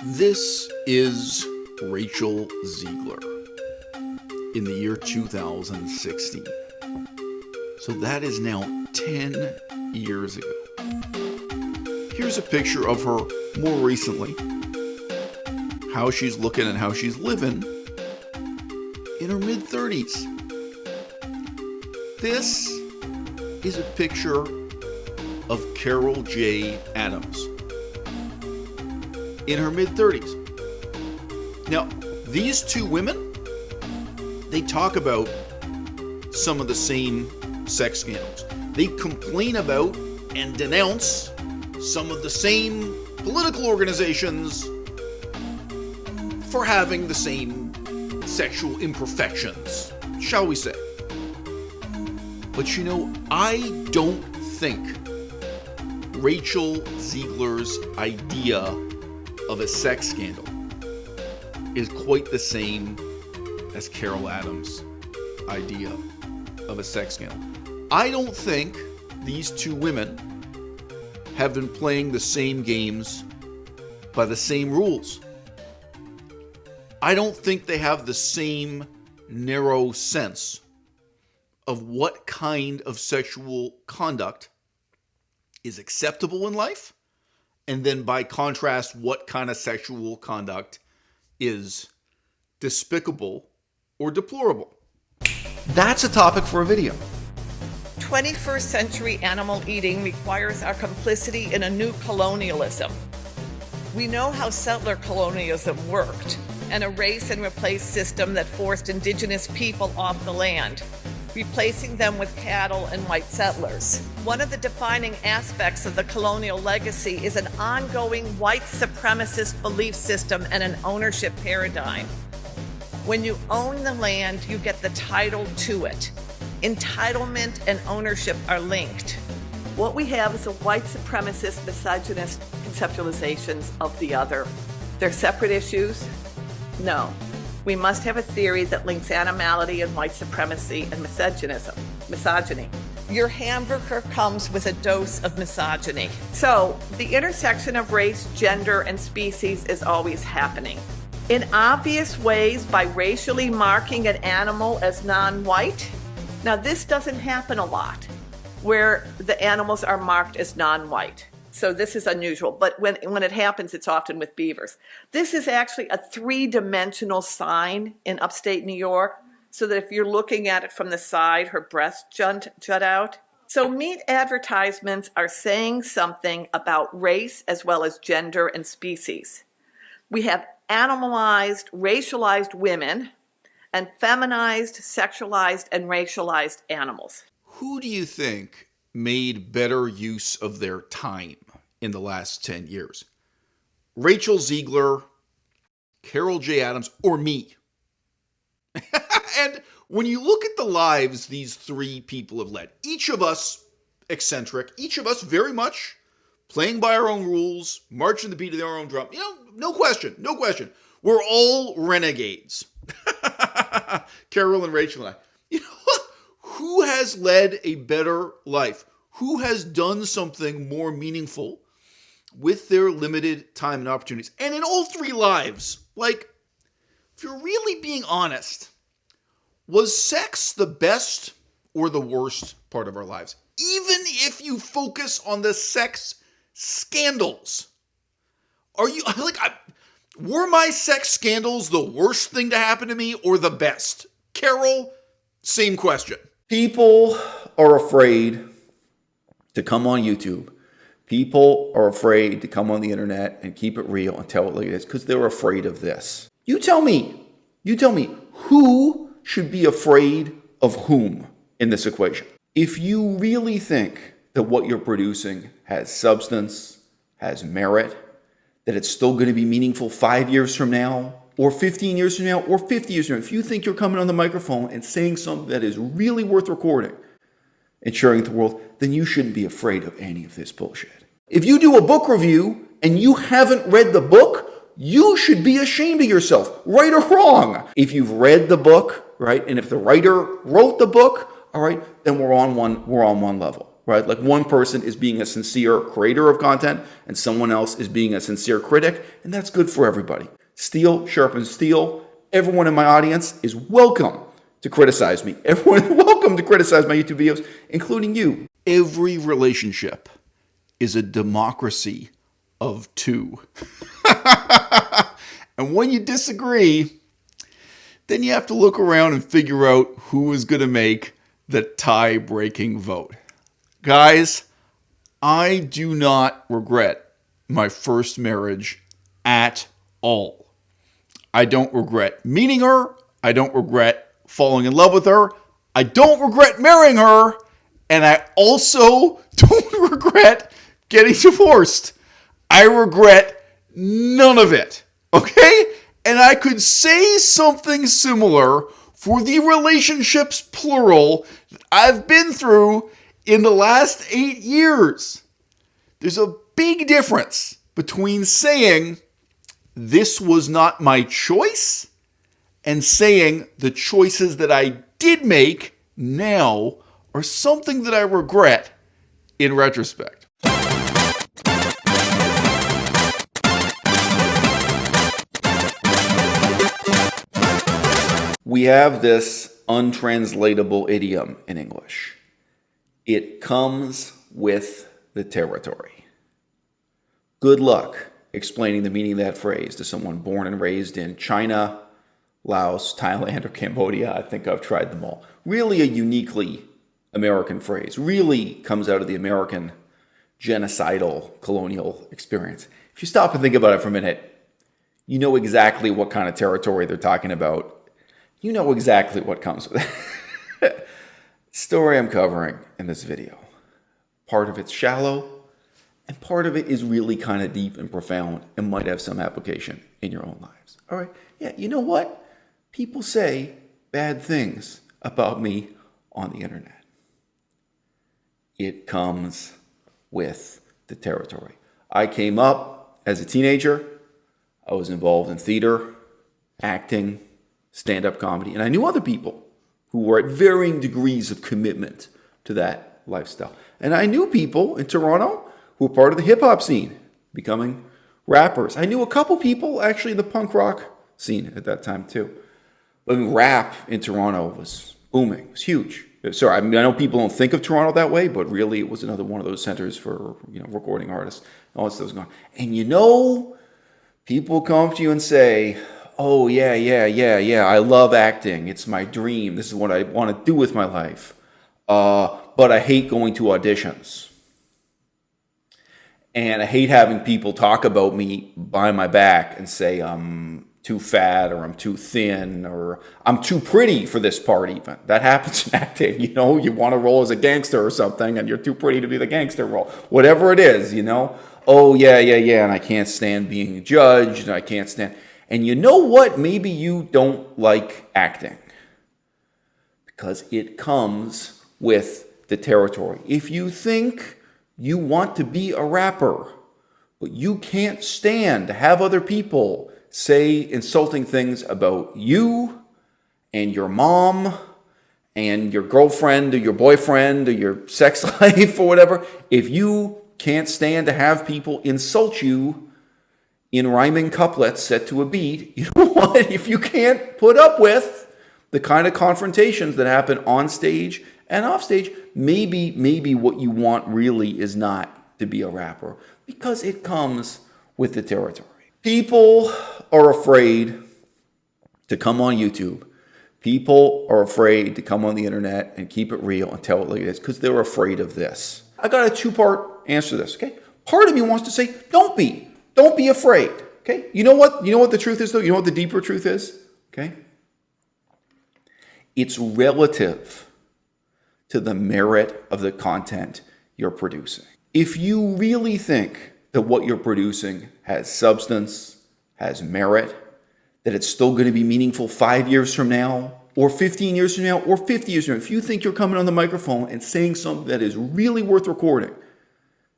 This is Rachel Ziegler in the year 2016. So that is now 10 years ago. Here's a picture of her more recently, how she's looking and how she's living in her mid-30s. This is a picture of Carol J. Adams in her mid-30s. Now, these two women, they talk about some of the same sex scandals. They complain about and denounce some of the same political organizations for having the same sexual imperfections, shall we say. But you know, I don't think Rachel Ziegler's idea of a sex scandal is quite the same as Carol Adams' idea of a sex scandal. I don't think these two women have been playing the same games by the same rules. I don't think they have the same narrow sense of what kind of sexual conduct is acceptable in life, and then by contrast, what kind of sexual conduct is despicable or deplorable. That's a topic for a video. 21st century animal eating requires our complicity in a new colonialism. We know how settler colonialism worked, an erase and replace system that forced indigenous people off the land, replacing them with cattle and white settlers. One of the defining aspects of the colonial legacy is an ongoing white supremacist belief system and an ownership paradigm. When you own the land, you get the title to it. Entitlement and ownership are linked. What we have is a white supremacist, misogynist conceptualizations of the other. They're separate issues? No. We must have a theory that links animality and white supremacy and misogyny. Your hamburger comes with a dose of misogyny. So, the intersection of race, gender, and species is always happening. In obvious ways, by racially marking an animal as non-white. Now, this doesn't happen a lot, where the animals are marked as non-white. So this is unusual, but when it happens, it's often with beavers. This is actually a three-dimensional sign in upstate New York, so that if you're looking at it from the side, her breasts jut out. So meat advertisements are saying something about race as well as gender and species. We have animalized, racialized women and feminized, sexualized, and racialized animals. Who do you think made better use of their time in the last 10 years? Rachel Ziegler, Carol J. Adams, or me? And when you look at the lives these three people have led, each of us eccentric, each of us very much playing by our own rules, marching the beat of our own drum, no question. We're all renegades. Carol and Rachel and I. You know what? Who has led a better life? Who has done something more meaningful with their limited time and opportunities? And in all three lives, like, if you're really being honest, was sex the best or the worst part of our lives? Even if you focus on the sex scandals. Were my sex scandals the worst thing to happen to me or the best? Carol, same question. People are afraid to come on YouTube. People are afraid to come on the internet and keep it real and tell it like it is because they're afraid of this. You tell me, who should be afraid of whom in this equation? If you really think that what you're producing has substance, has merit, that it's still going to be meaningful 5 years from now, or 15 years from now, or 50 years from now, if you think you're coming on the microphone and saying something that is really worth recording and sharing with the world, then you shouldn't be afraid of any of this bullshit. If you do a book review and you haven't read the book, you should be ashamed of yourself, right or wrong. If you've read the book, right, and if the writer wrote the book, all right, then we're on one level. right? Like one person is being a sincere creator of content and someone else is being a sincere critic, and that's good for everybody. Steel sharpens steel. Everyone in my audience is welcome to criticize me. Everyone is welcome to criticize my YouTube videos, including you. Every relationship is a democracy of two. And when you disagree, then you have to look around and figure out who is going to make the tie-breaking vote. Guys, I do not regret my first marriage at all. I don't regret meeting her. I don't regret falling in love with her. I don't regret marrying her. And I also don't regret getting divorced. I regret none of it. Okay? And I could say something similar for the relationships, plural, that I've been through in the last 8 years. There's a big difference between saying this was not my choice and saying the choices that I did make now are something that I regret in retrospect. We have this untranslatable idiom in English. It comes with the territory. Good luck explaining the meaning of that phrase to someone born and raised in China, Laos, Thailand, or Cambodia. I think I've tried them all. Really a uniquely American phrase. Really comes out of the American genocidal colonial experience. If you stop and think about it for a minute, you know exactly what kind of territory they're talking about. You know exactly what comes with it. Story I'm covering in this video. Part of it's shallow, and part of it is really kind of deep and profound and might have some application in your own lives. All right. Yeah, you know what? People say bad things about me on the internet. It comes with the territory. I came up as a teenager. I was involved in theater, acting, stand-up comedy, and I knew other people who were at varying degrees of commitment to that lifestyle. And I knew people in Toronto who were part of the hip-hop scene, becoming rappers. I knew a couple people actually in the punk rock scene at that time too. I mean, rap in Toronto was booming. It was huge. Sorry, I mean, I know people don't think of Toronto that way, but really it was another one of those centers for, recording artists. All this stuff was going on. And people come to you and say, oh, yeah, I love acting. It's my dream. This is what I want to do with my life. But I hate going to auditions. And I hate having people talk about me behind my back and say I'm too fat or I'm too thin or I'm too pretty for this part even. That happens in acting. You want to roll as a gangster or something and you're too pretty to be the gangster role. Whatever it is, Oh, yeah. And I can't stand being judged and I can't stand... And you know what? Maybe you don't like acting because it comes with the territory. If you think you want to be a rapper, but you can't stand to have other people say insulting things about you and your mom and your girlfriend or your boyfriend or your sex life or whatever, if you can't stand to have people insult you in rhyming couplets set to a beat, you know what? If you can't put up with the kind of confrontations that happen on stage and off stage, maybe what you want really is not to be a rapper because it comes with the territory. People are afraid to come on YouTube. People are afraid to come on the internet and keep it real and tell it like it is because they're afraid of this. I got a two-part answer to this, okay? Part of me wants to say, don't be afraid, okay? You know what the truth is, though? You know what the deeper truth is, okay? It's relative to the merit of the content you're producing. If you really think that what you're producing has substance, has merit, that it's still going to be meaningful 5 years from now, or 15 years from now, or 50 years from now, if you think you're coming on the microphone and saying something that is really worth recording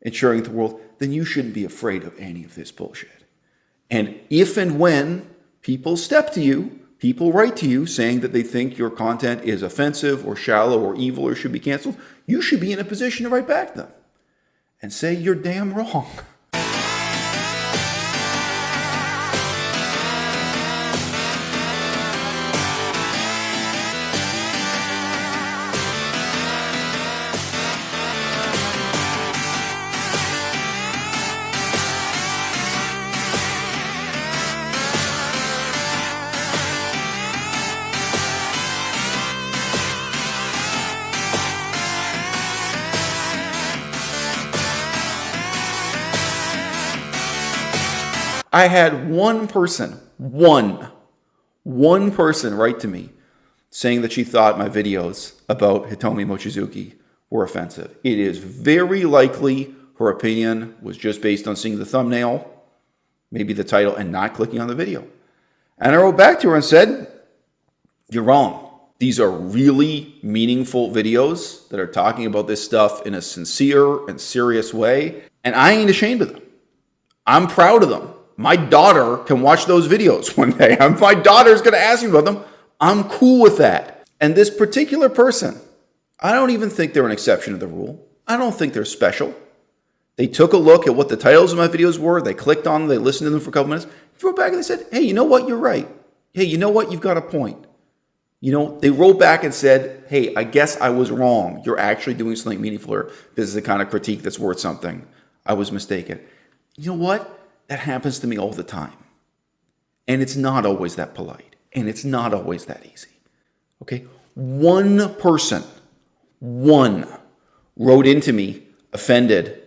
and sharing with the world, then you shouldn't be afraid of any of this bullshit. And if and when people step to you people write to you saying that they think your content is offensive or shallow or evil or should be canceled, you should be in a position to write back to them and say you're damn wrong. I had one person write to me saying that she thought my videos about Hitomi Mochizuki were offensive. It is very likely her opinion was just based on seeing the thumbnail, maybe the title, and not clicking on the video. And I wrote back to her and said, you're wrong. These are really meaningful videos that are talking about this stuff in a sincere and serious way, and I ain't ashamed of them. I'm proud of them. My daughter can watch those videos one day. My daughter's going to ask me about them. I'm cool with that. And this particular person, I don't even think they're an exception to the rule. I don't think they're special. They took a look at what the titles of my videos were. They clicked on them. They listened to them for a couple minutes. They wrote back and they said, hey, you know what? You're right. Hey, you know what? You've got a point. You know, they wrote back and said, hey, I guess I was wrong. You're actually doing something meaningful, or this is the kind of critique that's worth something. I was mistaken. You know what? That happens to me all the time. And it's not always that polite. And it's not always that easy. Okay? One person, wrote into me offended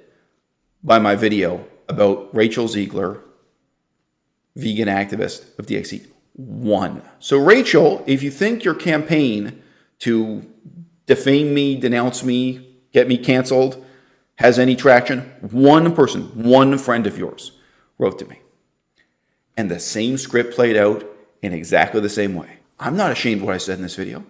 by my video about Rachel Ziegler, vegan activist of DXE. One. So Rachel, if you think your campaign to defame me, denounce me, get me canceled has any traction, one person, one friend of yours wrote to me. And the same script played out in exactly the same way. I'm not ashamed of what I said in this video.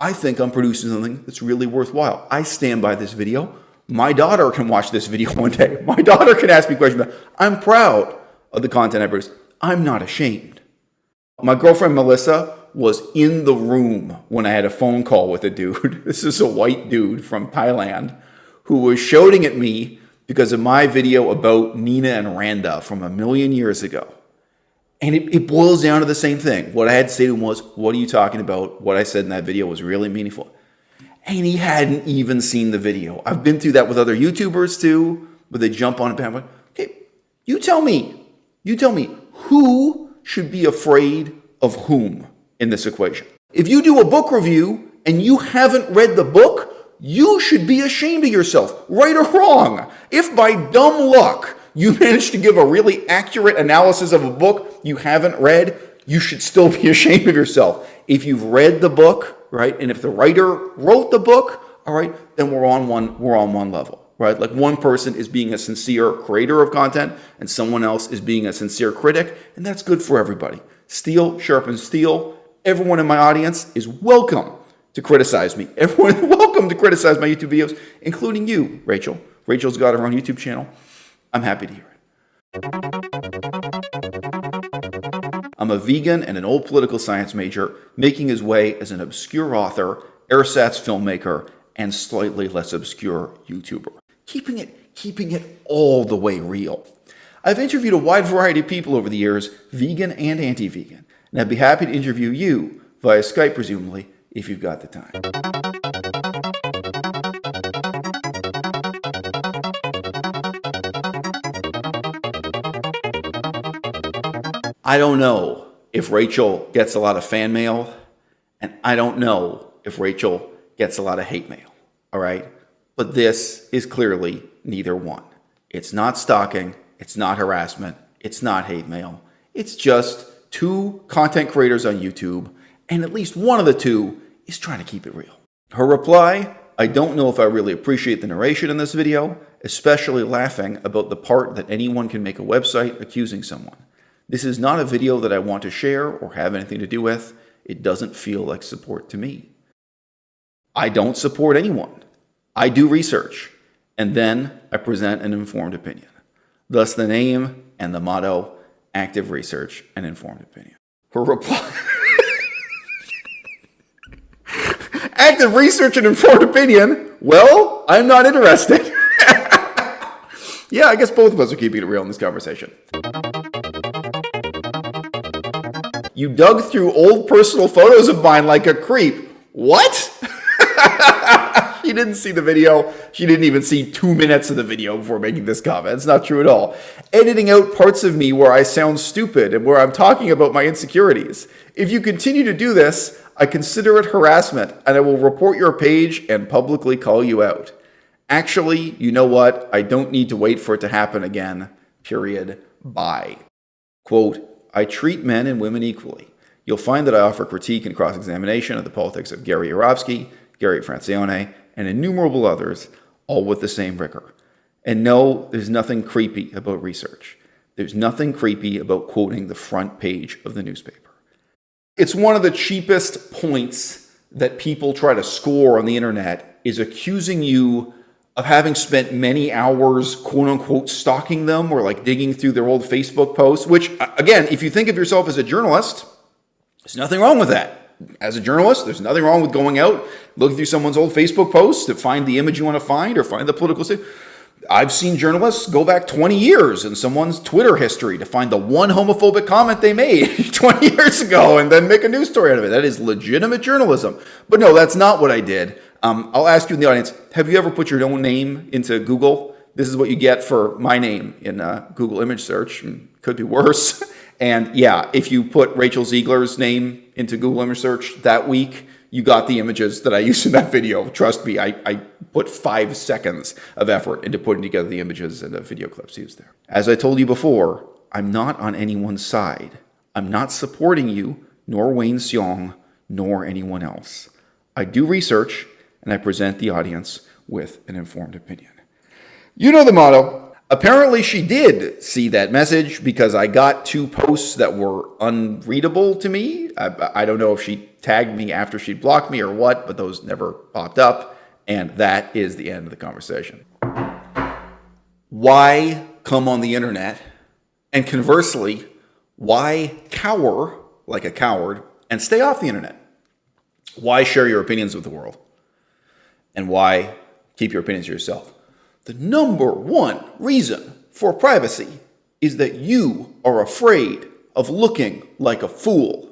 I think I'm producing something that's really worthwhile. I stand by this video. My daughter can watch this video one day. My daughter can ask me questions about it. I'm proud of the content I produce. I'm not ashamed. My girlfriend Melissa was in the room when I had a phone call with a dude. This is a white dude from Thailand who was shouting at me because of my video about Nina and Randa from a million years ago. And it boils down to the same thing. What I had to say to him was, what are you talking about? What I said in that video was really meaningful. And he hadn't even seen the video. I've been through that with other YouTubers too, where they jump on a bandwagon. Okay, you tell me, who should be afraid of whom in this equation? If you do a book review and you haven't read the book, you should be ashamed of yourself, right or wrong. If by dumb luck you manage to give a really accurate analysis of a book you haven't read, you should still be ashamed of yourself. If you've read the book, right, and if the writer wrote the book, all right, then we're on one level, right? Like one person is being a sincere creator of content and someone else is being a sincere critic, and that's good for everybody. Steel sharpens steel. Everyone in my audience is welcome to criticize me. Everyone is welcome to criticize my YouTube videos, including you, Rachel. Rachel's got her own YouTube channel. I'm happy to hear it. I'm a vegan and an old political science major making his way as an obscure author, ersatz filmmaker, and slightly less obscure YouTuber. Keeping it all the way real. I've interviewed a wide variety of people over the years, vegan and anti-vegan, and I'd be happy to interview you via Skype, presumably, if you've got the time. I don't know if Rachel gets a lot of fan mail, and I don't know if Rachel gets a lot of hate mail, all right? But this is clearly neither one. It's not stalking, it's not harassment, it's not hate mail. It's just two content creators on YouTube, and at least one of the two is trying to keep it real. Her reply, I don't know if I really appreciate the narration in this video, especially laughing about the part that anyone can make a website accusing someone. This is not a video that I want to share or have anything to do with. It doesn't feel like support to me. I don't support anyone. I do research, and then I present an informed opinion. Thus the name and the motto, active research and informed opinion. Her reply... Active research and informed opinion. Well, I'm not interested. Yeah, I guess both of us are keeping it real in this conversation. You dug through old personal photos of mine like a creep. What? She didn't see the video. She didn't even see 2 minutes of the video before making this comment. It's not true at all. Editing out parts of me where I sound stupid and where I'm talking about my insecurities. If you continue to do this, I consider it harassment and I will report your page and publicly call you out. Actually, you know what? I don't need to wait for it to happen again. Period. Bye. Quote, I treat men and women equally. You'll find that I offer critique and cross-examination of the politics of Gary Yourofsky, Gary Francione, and innumerable others, all with the same rigor. And no, there's nothing creepy about research. There's nothing creepy about quoting the front page of the newspaper. It's one of the cheapest points that people try to score on the internet is accusing you of having spent many hours, quote unquote, stalking them or like digging through their old Facebook posts, which again, if you think of yourself as a journalist, there's nothing wrong with that. As a journalist, there's nothing wrong with going out, looking through someone's old Facebook posts to find the image you want to find or find the political statement. I've seen journalists go back 20 years in someone's Twitter history to find the one homophobic comment they made 20 years ago and then make a news story out of it. That is legitimate journalism. But no, that's not what I did. I'll ask you in the audience, have you ever put your own name into Google? This is what you get for my name in Google image search. Could be worse. And yeah, if you put Rachel Ziegler's name into Google image search that week, you got the images that I used in that video. Trust me, I put 5 seconds of effort into putting together the images and the video clips used there. As I told you before, I'm not on anyone's side. I'm not supporting you, nor Wayne Seong, nor anyone else. I do research, and I present the audience with an informed opinion. You know the motto. Apparently she did see that message because I got 2 posts that were unreadable to me. I don't know if she tagged me after she blocked me or what, but those never popped up. And that is the end of the conversation. Why come on the internet? And conversely, why cower like a coward and stay off the internet? Why share your opinions with the world? And why keep your opinions to yourself? The number one reason for privacy is that you are afraid of looking like a fool.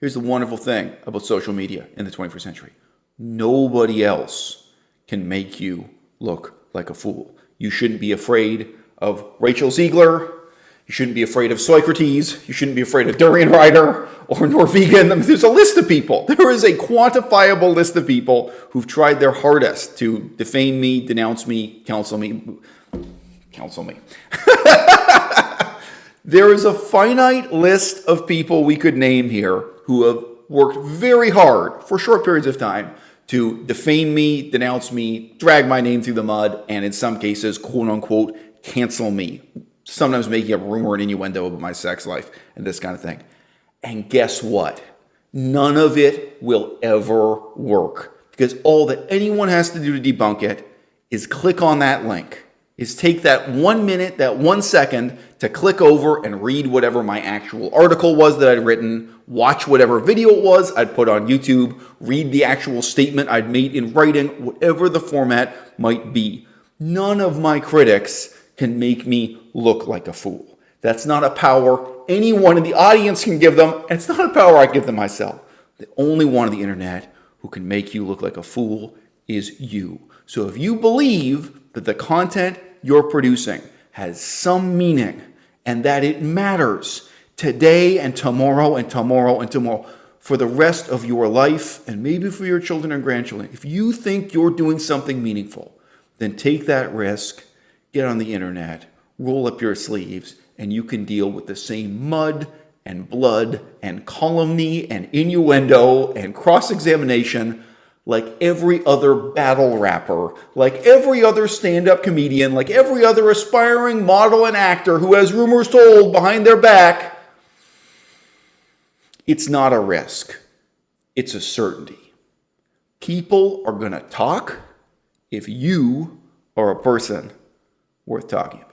Here's the wonderful thing about social media in the 21st century. Nobody else can make you look like a fool. You shouldn't be afraid of Rachel Ziegler. You shouldn't be afraid of Socrates. You shouldn't be afraid of Durian Rider or Norwegian. I mean, there's a list of people. There is a quantifiable list of people who've tried their hardest to defame me, denounce me, counsel me. Counsel me. There is a finite list of people we could name here who have worked very hard for short periods of time to defame me, denounce me, drag my name through the mud, and in some cases, quote unquote, cancel me. Sometimes making up rumor and innuendo about my sex life and this kind of thing. And guess what? None of it will ever work because all that anyone has to do to debunk it is click on that link, is take that 1 minute, that 1 second to click over and read whatever my actual article was that I'd written, watch whatever video it was I'd put on YouTube, read the actual statement I'd made in writing, whatever the format might be. None of my critics can make me look like a fool. That's not a power anyone in the audience can give them, and it's not a power I give them myself. The only one on the internet who can make you look like a fool is you. So if you believe that the content you're producing has some meaning and that it matters today and tomorrow and tomorrow and tomorrow for the rest of your life and maybe for your children and grandchildren, if you think you're doing something meaningful, then take that risk. Get on the internet, roll up your sleeves, and you can deal with the same mud and blood and calumny and innuendo and cross-examination like every other battle rapper, like every other stand-up comedian, like every other aspiring model and actor who has rumors told behind their back. It's not a risk. It's a certainty. People are going to talk if you are a person worth talking about.